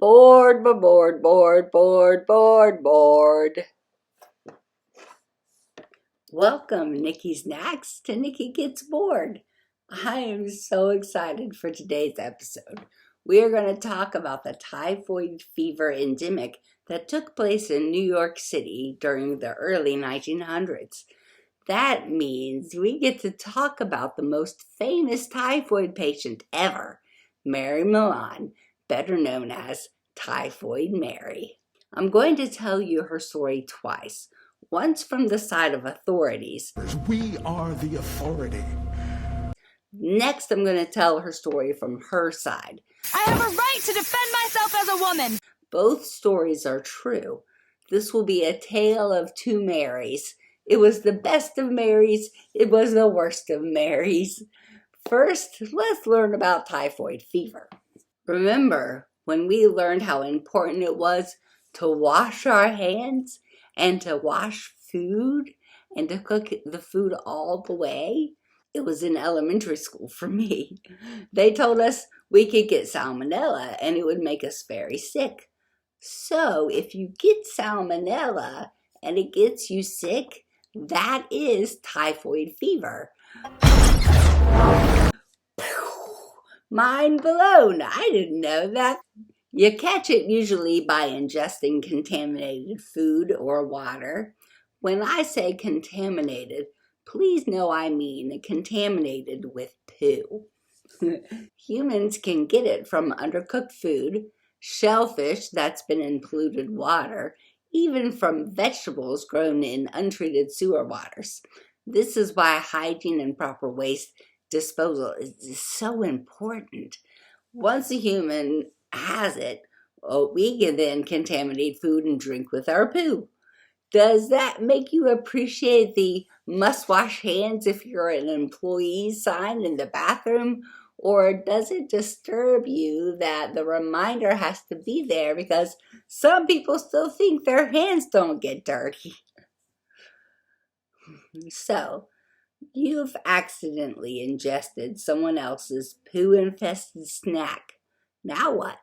Bored, bored, bored, bored, bored, bored. Welcome, Nikki's Snacks, to Nikki Gets Bored. I am so excited for today's episode. We are going to talk about the typhoid fever endemic that took place in New York City during the early 1900s. That means we get to talk about the most famous typhoid patient ever, Mary Mallon, better known as Typhoid Mary. I'm going to tell you her story twice. Once from the side of authorities. We are the authority. Next, I'm going to tell her story from her side. I have a right to defend myself as a woman. Both stories are true. This will be a tale of two Marys. It was the best of Marys. It was the worst of Marys. First, let's learn about typhoid fever. Remember when we learned how important it was to wash our hands and to wash food and to cook the food all the way? It was in elementary school for me. They told us we could get salmonella and it would make us very sick. So if you get salmonella and it gets you sick, that is typhoid fever. Mind blown. I didn't know that. You catch it usually by ingesting contaminated food or water. When I say contaminated, please know I mean contaminated with poo. Humans can get it from undercooked food, shellfish that's been in polluted water, even from vegetables grown in untreated sewer waters. This is why hygiene and proper waste disposal is so important. Once a human has it, we can then contaminate food and drink with our poo. Does that make you appreciate the must wash hands if you're an employee sign in the bathroom? Or does it disturb you that the reminder has to be there because some people still think their hands don't get dirty? So, you've accidentally ingested someone else's poo-infested snack. Now what?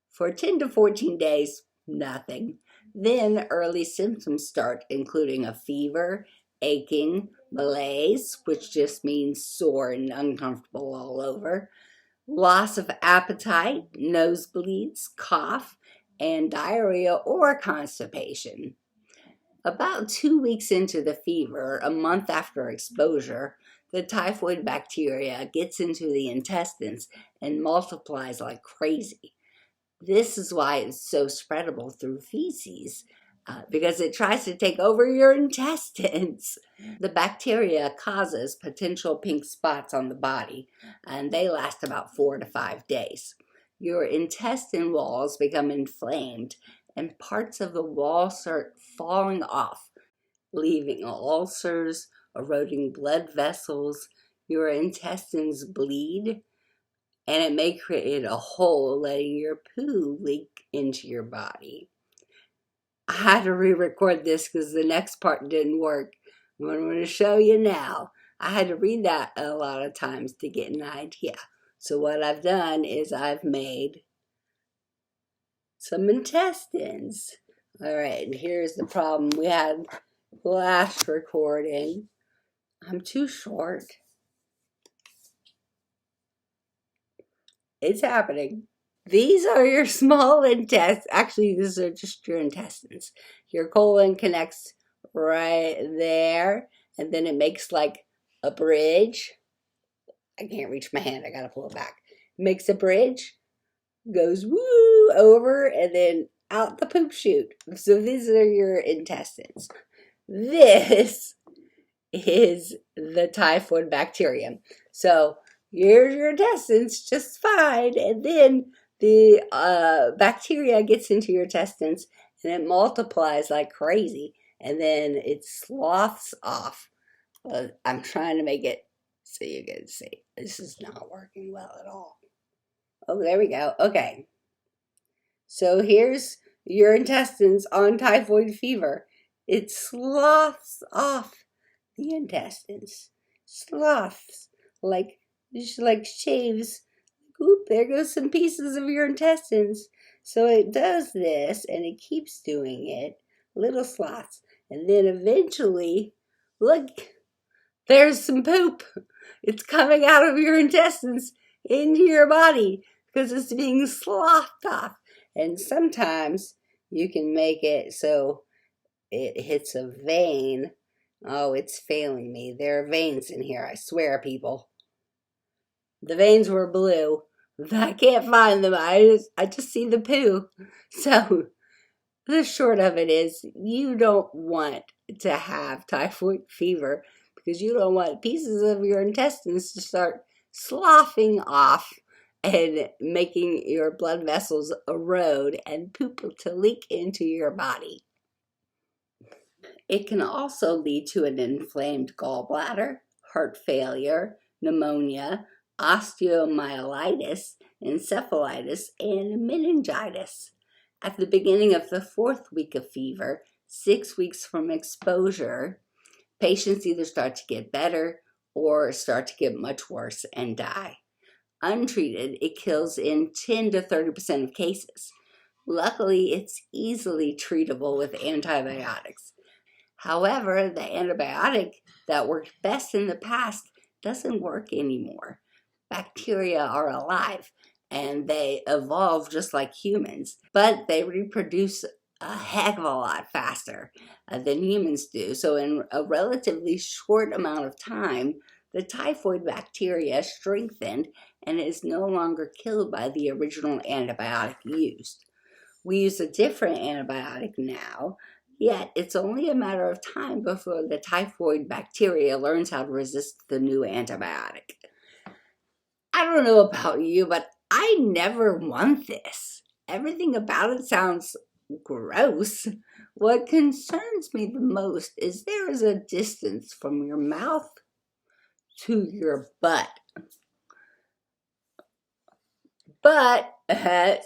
For 10 to 14 days, nothing. Then early symptoms start, including a fever, aching, malaise, which just means sore and uncomfortable all over, loss of appetite, nosebleeds, cough, and diarrhea or constipation. About 2 weeks into the fever, a month after exposure, the typhoid bacteria gets into the intestines and multiplies like crazy. This is why it's so spreadable through feces, because it tries to take over your intestines. The bacteria causes potential pink spots on the body, and they last about 4 to 5 days. Your intestine walls become inflamed, and parts of the wall start falling off, leaving ulcers, eroding blood vessels. Your intestines bleed, and it may create a hole, letting your poo leak into your body. I had to re-record this because the next part didn't work. I'm going to show you now. I had to read that a lot of times to get an idea. So what I've done is I've made some intestines. All right, and here's the problem we had last recording. I'm too short. It's happening. These are your small intestines. Actually, these are just your intestines. Your colon connects right there, and then it makes like a bridge. I can't reach my hand. I gotta pull it back. It makes a bridge, goes woo over, and then out the poop chute. So these are your intestines. This is the typhoid bacterium. So here's your intestines just fine, and then the bacteria gets into your intestines and it multiplies like crazy, and then it sloughs off. I'm trying to make it so you can see. This is not working well at all. Oh, there we go. Okay. So here's your intestines on typhoid fever. It sloughs off the intestines. Sloughs. Like shaves. Oop, there goes some pieces of your intestines. So it does this, and it keeps doing it, little slots. And then eventually, look, there's some poop. It's coming out of your intestines into your body because it's being slothed off. And sometimes you can make it so it hits a vein. Oh, it's failing me. There are veins in here, I swear, people. The veins were blue. I can't find them. I just see the poo. So the short of it is you don't want to have typhoid fever because you don't want pieces of your intestines to start sloughing off and making your blood vessels erode and poop to leak into your body. It can also lead to an inflamed gallbladder, heart failure, pneumonia, osteomyelitis, encephalitis, and meningitis. At the beginning of the 4th week of fever, 6 weeks from exposure, patients either start to get better or start to get much worse and die. Untreated, it kills in 10 to 30% of cases. Luckily, it's easily treatable with antibiotics. However, the antibiotic that worked best in the past doesn't work anymore. Bacteria are alive and they evolve just like humans, but they reproduce a heck of a lot faster than humans do. So in a relatively short amount of time, the typhoid bacteria strengthened and is no longer killed by the original antibiotic used. We use a different antibiotic now, yet it's only a matter of time before the typhoid bacteria learns how to resist the new antibiotic. I don't know about you, but I never want this. Everything about it sounds gross. What concerns me the most is there is a distance from your mouth to your butt. But,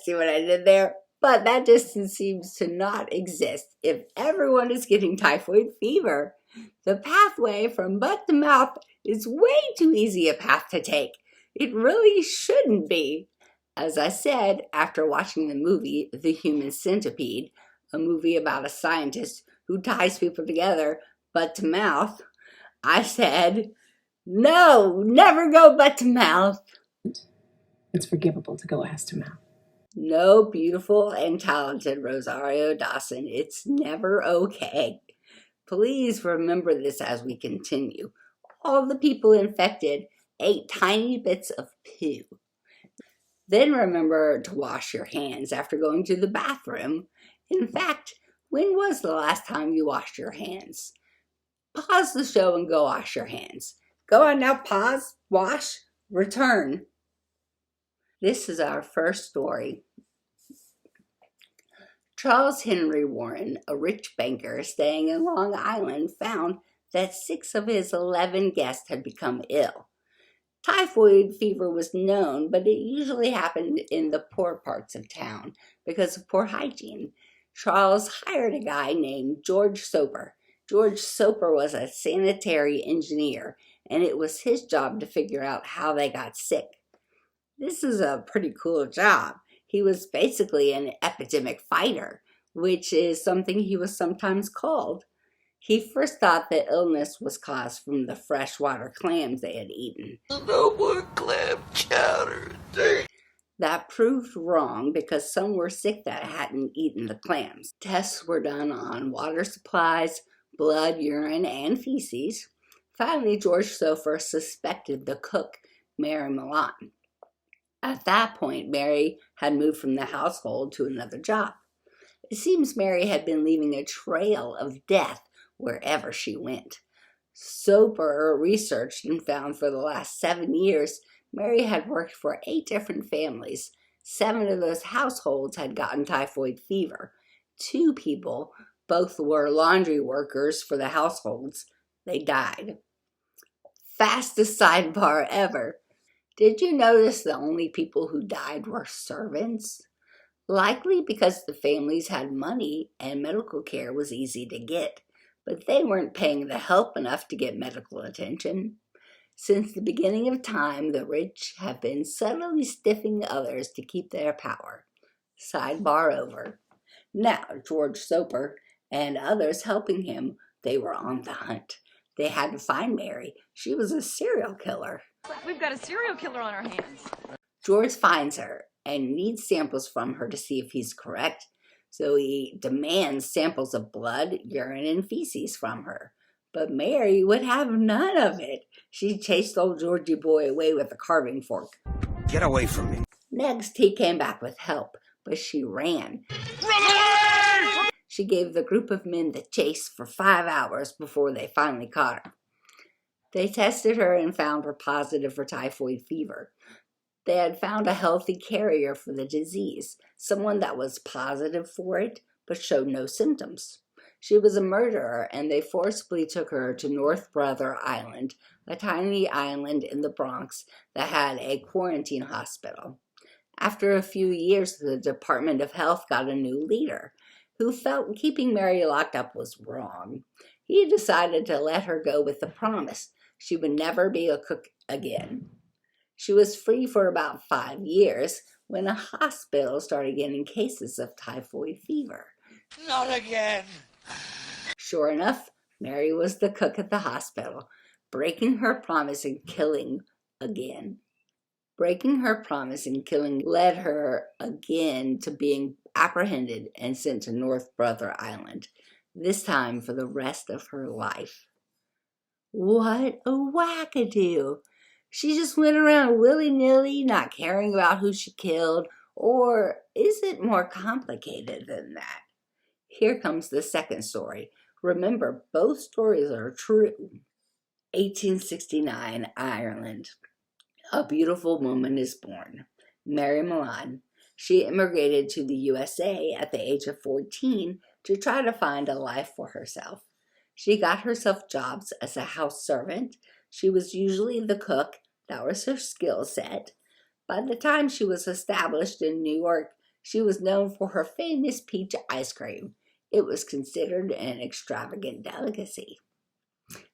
see what I did there? But that distance seems to not exist if everyone is getting typhoid fever. The pathway from butt to mouth is way too easy a path to take. It really shouldn't be. As I said, after watching the movie The Human Centipede, a movie about a scientist who ties people together butt to mouth, I said, no, never go butt to mouth. It's forgivable to go ass to mouth. No, beautiful and talented Rosario Dawson, it's never okay. Please remember this as we continue. All the people infected ate tiny bits of poo. Then remember to wash your hands after going to the bathroom. In fact, when was the last time you washed your hands? Pause the show and go wash your hands. Go on now, pause, wash, return. This is our first story. Charles Henry Warren, a rich banker staying in Long Island, found that 6 of his 11 guests had become ill. Typhoid fever was known, but it usually happened in the poor parts of town because of poor hygiene. Charles hired a guy named George Soper. George Soper was a sanitary engineer, and it was his job to figure out how they got sick. This is a pretty cool job. He was basically an epidemic fighter, which is something he was sometimes called. He first thought the illness was caused from the freshwater clams they had eaten. No more clam chowder. That proved wrong because some were sick that hadn't eaten the clams. Tests were done on water supplies, blood, urine, and feces. Finally, George Soper suspected the cook, Mary Mallon. At that point, Mary had moved from the household to another job. It seems Mary had been leaving a trail of death wherever she went. Soper researched and found for the last 7 years, Mary had worked for 8 different families. 7 of those households had gotten typhoid fever. 2 people, both were laundry workers for the households, they died. Fastest sidebar ever. Did you notice the only people who died were servants? Likely because the families had money and medical care was easy to get, but they weren't paying the help enough to get medical attention. Since the beginning of time, the rich have been subtly stiffing others to keep their power. Sidebar over. Now, George Soper and others helping him, they were on the hunt. They had to find Mary. She was a serial killer. We've got a serial killer on our hands. George finds her and needs samples from her to see if he's correct. So he demands samples of blood, urine, and feces from her. But Mary would have none of it. She chased old Georgie boy away with a carving fork. Get away from me. Next, he came back with help, but she ran. Run away! She gave the group of men the chase for 5 hours before they finally caught her. They tested her and found her positive for typhoid fever. They had found a healthy carrier for the disease, someone that was positive for it but showed no symptoms. She was a murderer, and they forcibly took her to North Brother Island, a tiny island in the Bronx that had a quarantine hospital. After a few years, the Department of Health got a new leader who felt keeping Mary locked up was wrong. He decided to let her go with the promise she would never be a cook again. She was free for about 5 years when a hospital started getting cases of typhoid fever. Not again. Sure enough, Mary was the cook at the hospital, breaking her promise and killing again. Breaking her promise and killing led her again to being apprehended and sent to North Brother Island, this time for the rest of her life. What a wackadoo! She just went around willy-nilly, not caring about who she killed, or is it more complicated than that? Here comes the second story. Remember, both stories are true. 1869, Ireland. A beautiful woman is born, Mary Mallon. She immigrated to the USA at the age of 14 to try to find a life for herself. She got herself jobs as a house servant. She was usually the cook. That was her skill set. By the time she was established in New York, she was known for her famous peach ice cream. It was considered an extravagant delicacy.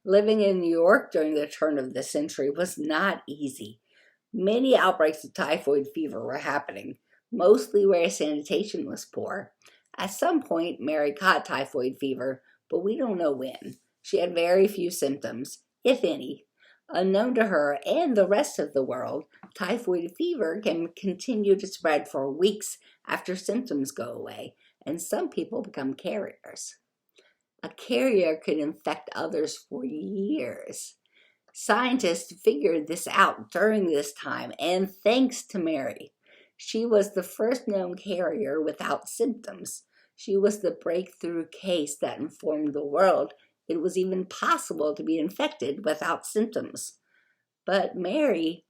Living in New York during the turn of the century was not easy. Many outbreaks of typhoid fever were happening, mostly where sanitation was poor. At some point, Mary caught typhoid fever, but we don't know when. She had very few symptoms, if any. Unknown to her and the rest of the world, typhoid fever can continue to spread for weeks after symptoms go away, and some people become carriers. A carrier could infect others for years. Scientists figured this out during this time, and thanks to Mary. She was the first known carrier without symptoms. She was the breakthrough case that informed the world it was even possible to be infected without symptoms. But Mary,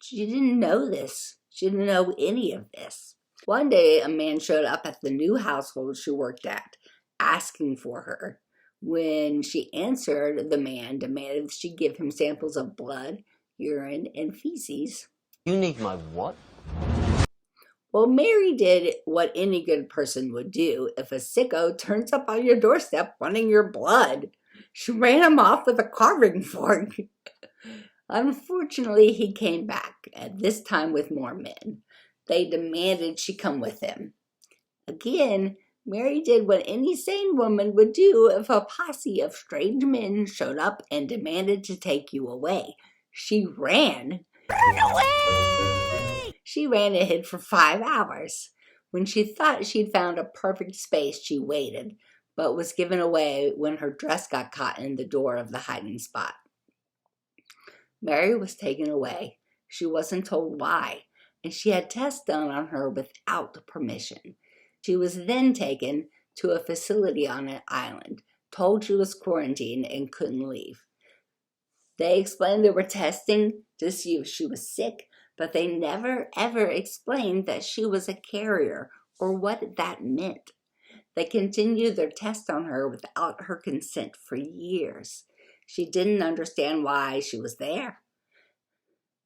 she didn't know this. She didn't know any of this. One day, a man showed up at the new household she worked at, asking for her. When she answered, the man demanded she give him samples of blood, urine, and feces. You need my what? Well, Mary did what any good person would do if a sicko turns up on your doorstep wanting your blood. She ran him off with a carving fork. Unfortunately, he came back, at this time with more men. They demanded she come with them. Again, Mary did what any sane woman would do if a posse of strange men showed up and demanded to take you away. She ran. Run away! She ran and hid for 5 hours. When she thought she'd found a perfect space, she waited, but was given away when her dress got caught in the door of the hiding spot. Mary was taken away. She wasn't told why, and she had tests done on her without permission. She was then taken to a facility on an island, told she was quarantined and couldn't leave. They explained they were testing to see if she was sick, but they never ever explained that she was a carrier or what that meant. They continued their test on her without her consent for years. She didn't understand why she was there.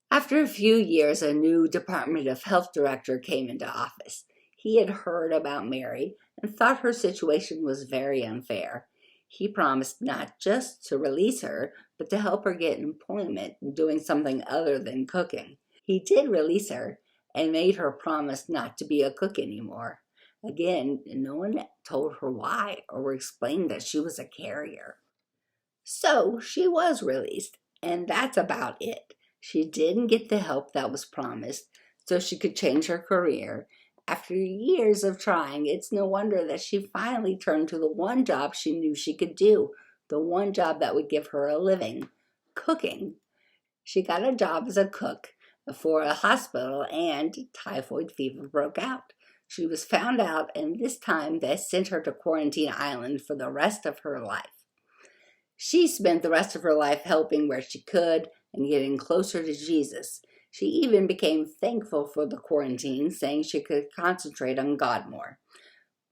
After a few years, a new Department of Health director came into office. He had heard about Mary and thought her situation was very unfair. He promised not just to release her, but to help her get employment doing something other than cooking. He did release her and made her promise not to be a cook anymore. Again, no one told her why or explained that she was a carrier. So she was released, and that's about it. She didn't get the help that was promised, so she could change her career. After years of trying, it's no wonder that she finally turned to the one job she knew she could do, the one job that would give her a living, cooking. She got a job as a cook for a hospital, and typhoid fever broke out. She was found out, and this time they sent her to Quarantine Island for the rest of her life. She spent the rest of her life helping where she could and getting closer to Jesus. She even became thankful for the quarantine, saying she could concentrate on God more.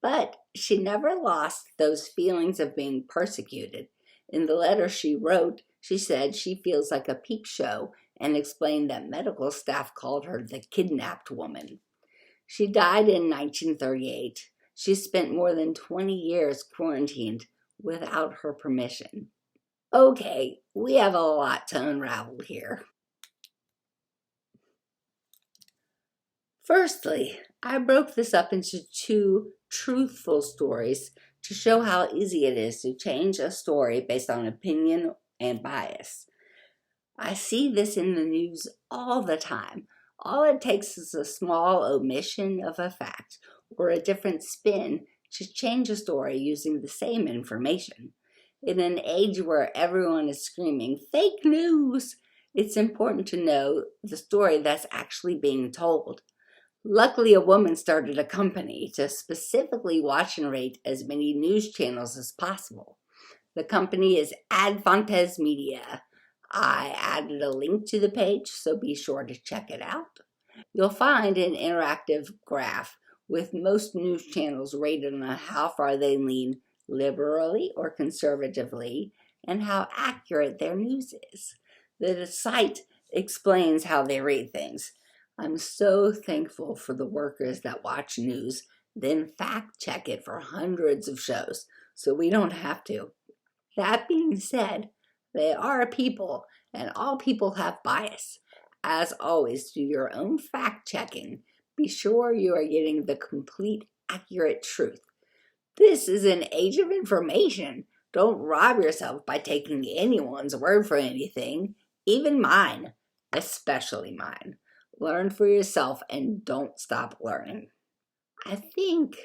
But she never lost those feelings of being persecuted. In the letter she wrote, she said she feels like a peep show and explained that medical staff called her the kidnapped woman. She died in 1938. She spent more than 20 years quarantined without her permission. Okay, we have a lot to unravel here. Firstly, I broke this up into two truthful stories to show how easy it is to change a story based on opinion and bias. I see this in the news all the time. All it takes is a small omission of a fact or a different spin to change a story using the same information. In an age where everyone is screaming, "Fake news!" it's important to know the story that's actually being told. Luckily, a woman started a company to specifically watch and rate as many news channels as possible. The company is Advantes Media. I added a link to the page, so be sure to check it out. You'll find an interactive graph with most news channels rated on how far they lean liberally or conservatively and how accurate their news is. The site explains how they rate things. I'm so thankful for the workers that watch news, then fact check it for hundreds of shows, so we don't have to. That being said, they are people, and all people have bias. As always, do your own fact checking. Be sure you are getting the complete, accurate truth. This is an age of information. Don't rob yourself by taking anyone's word for anything, even mine, especially mine. Learn for yourself and don't stop learning. I think,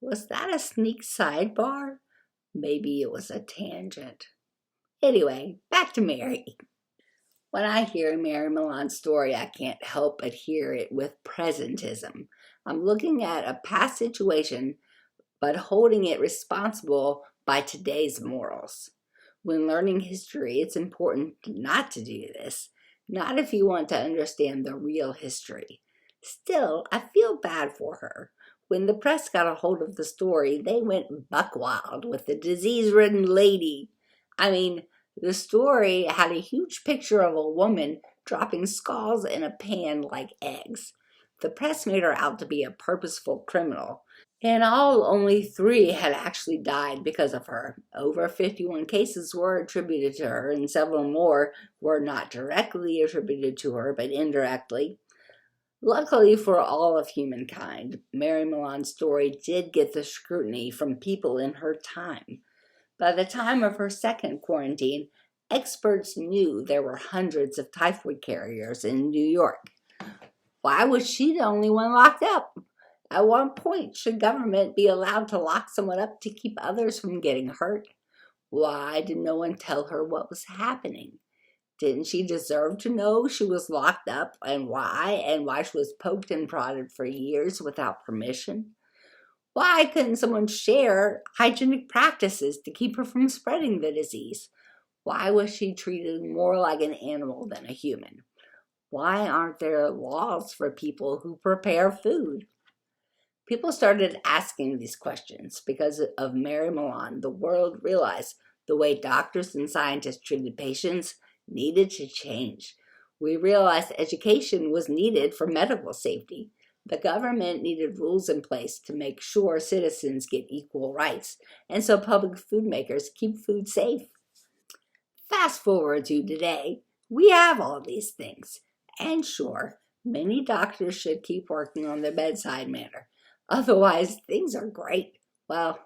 was that a sneak sidebar? Maybe it was a tangent. Anyway, back to Mary. When I hear Mary Mallon's story, I can't help but hear it with presentism. I'm looking at a past situation, but holding it responsible by today's morals. When learning history, it's important not to do this. Not if you want to understand the real history. Still, I feel bad for her. When the press got a hold of the story, they went buck wild with the disease-ridden lady. I mean, the story had a huge picture of a woman dropping skulls in a pan like eggs. The press made her out to be a purposeful criminal. In all, only 3 had actually died because of her. Over 51 cases were attributed to her, and several more were not directly attributed to her, but indirectly. Luckily for all of humankind, Mary Mallon's story did get the scrutiny from people in her time. By the time of her second quarantine, experts knew there were hundreds of typhoid carriers in New York. Why was she the only one locked up? At what point should government be allowed to lock someone up to keep others from getting hurt? Why did no one tell her what was happening? Didn't she deserve to know she was locked up and why she was poked and prodded for years without permission? Why couldn't someone share hygienic practices to keep her from spreading the disease? Why was she treated more like an animal than a human? Why aren't there laws for people who prepare food? People started asking these questions because of Mary Mallon. The world realized the way doctors and scientists treated patients needed to change. We realized education was needed for medical safety. The government needed rules in place to make sure citizens get equal rights, and so public food makers keep food safe. Fast forward to today, we have all these things. And sure, many doctors should keep working on their bedside manner. Otherwise, things are great. Well,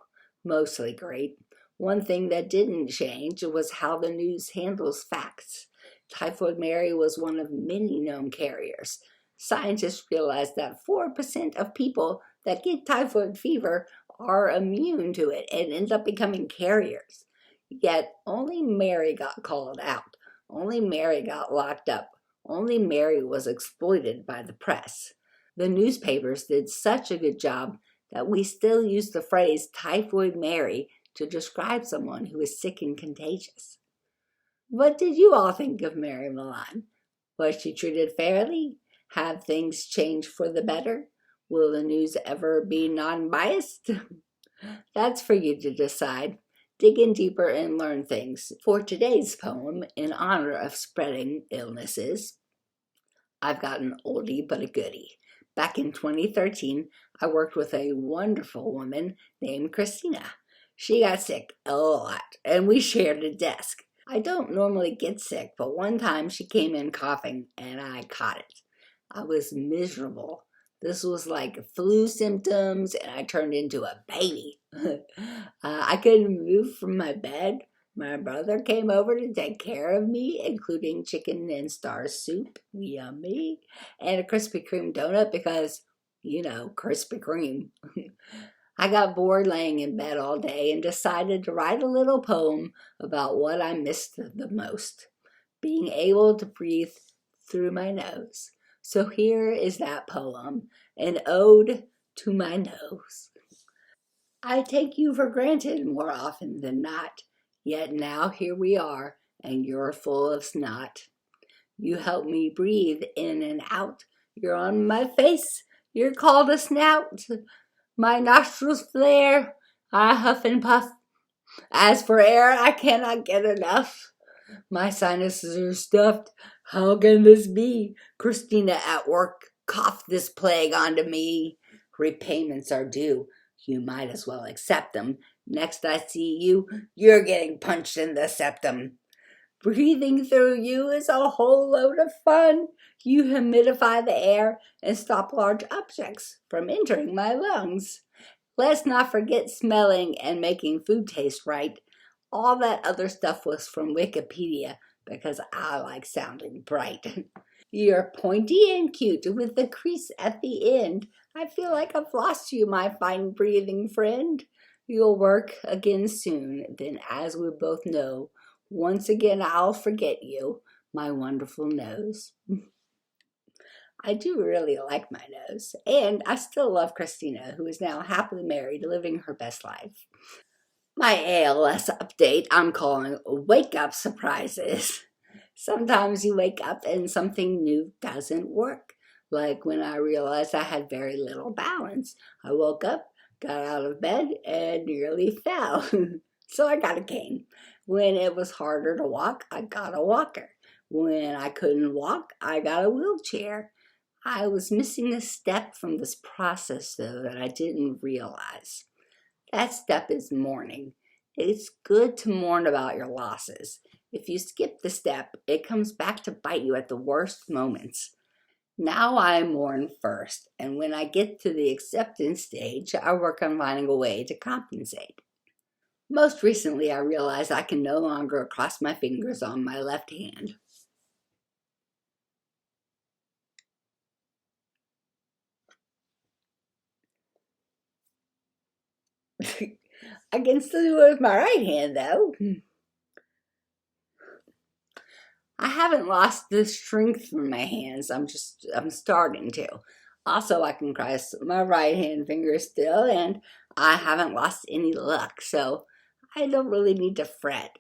mostly great. One thing that didn't change was how the news handles facts. Typhoid Mary was one of many known carriers. Scientists realized that 4% of people that get typhoid fever are immune to it and end up becoming carriers. Yet only Mary got called out. Only Mary got locked up. Only Mary was exploited by the press. The newspapers did such a good job that we still use the phrase Typhoid Mary to describe someone who is sick and contagious. What did you all think of Mary Mallon? Was she treated fairly? Have things changed for the better? Will the news ever be non-biased? That's for you to decide. Dig in deeper and learn things. For today's poem, in honor of spreading illnesses, I've got an oldie but a goodie. Back in 2013, I worked with a wonderful woman named Christina. She got sick a lot, and we shared a desk. I don't normally get sick, but one time she came in coughing, and I caught it. I was miserable. This was like flu symptoms, and I turned into a baby. I couldn't move from my bed. My brother came over to take care of me, including chicken and star soup, yummy, and a Krispy Kreme donut because, Krispy Kreme. I got bored laying in bed all day and decided to write a little poem about what I missed the most, being able to breathe through my nose. So here is that poem, an ode to my nose. I take you for granted more often than not, yet now here we are, and you're full of snot. You help me breathe in and out. You're on my face. You're called a snout. My nostrils flare. I huff and puff. As for air, I cannot get enough. My sinuses are stuffed. How can this be? Christina at work coughed this plague onto me. Repayments are due. You might as well accept them. Next I see you, you're getting punched in the septum. Breathing through you is a whole load of fun. You humidify the air and stop large objects from entering my lungs. Let's not forget smelling and making food taste right. All that other stuff was from Wikipedia because I like sounding bright. You're pointy and cute with the crease at the end. I feel like I've lost you, my fine breathing friend. You'll work again soon, then as we both know, once again I'll forget you, my wonderful nose. I do really like my nose, and I still love Christina, who is now happily married, living her best life. My ALS update I'm calling Wake Up Surprises. Sometimes you wake up and something new doesn't work. Like when I realized I had very little balance. I woke up, got out of bed, and nearly fell. So I got a cane. When it was harder to walk, I got a walker. When I couldn't walk, I got a wheelchair. I was missing a step from this process, though, that I didn't realize. That step is mourning. It's good to mourn about your losses. If you skip the step, it comes back to bite you at the worst moments. Now I mourn first, and when I get to the acceptance stage, I work on finding a way to compensate. Most recently, I realized I can no longer cross my fingers on my left hand. I can still do it with my right hand, though. I haven't lost the strength from my hands. I'm starting to. Also, I can cross my right hand finger still, and I haven't lost any luck, so I don't really need to fret.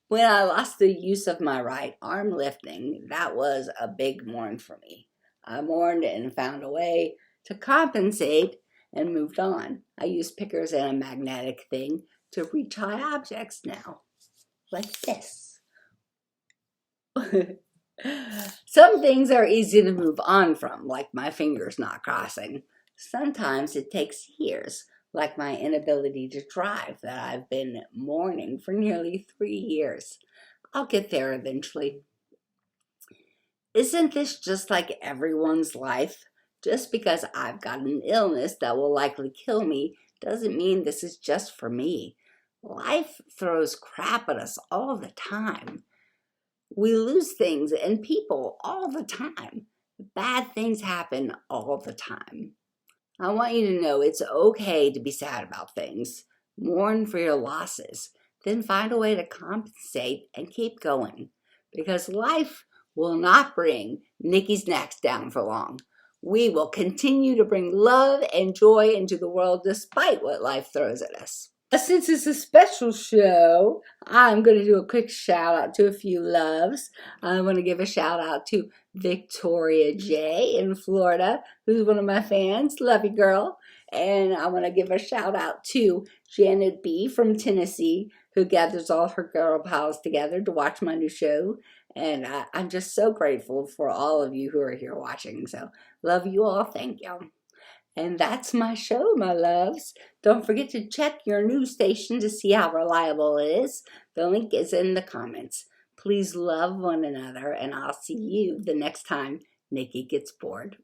When I lost the use of my right arm lifting, that was a big mourn for me. I mourned and found a way to compensate and moved on. I use pickers and a magnetic thing to reach high objects now, like this. Some things are easy to move on from, like my fingers not crossing. Sometimes it takes years, like my inability to drive that I've been mourning for nearly 3 years. I'll get there eventually. Isn't this just like everyone's life? Just because I've got an illness that will likely kill me doesn't mean this is just for me. Life throws crap at us all the time. We lose things and people all the time. Bad things happen all the time. I want you to know it's okay to be sad about things. Mourn for your losses. Then find a way to compensate and keep going. Because life will not bring Niki's snacks down for long. We will continue to bring love and joy into the world despite what life throws at us. Since it's a special show, I'm going to do a quick shout out to a few loves. I want to give a shout out to Victoria J in Florida, who's one of my fans. Love you, girl. And I want to give a shout out to Janet B from Tennessee, who gathers all her girl pals together to watch my new show. And I'm just so grateful for all of you who are here watching. So love you all. Thank you. And that's my show, my loves. Don't forget to check your news station to see how reliable it is. The link is in the comments. Please love one another, and I'll see you the next time Niki gets bored.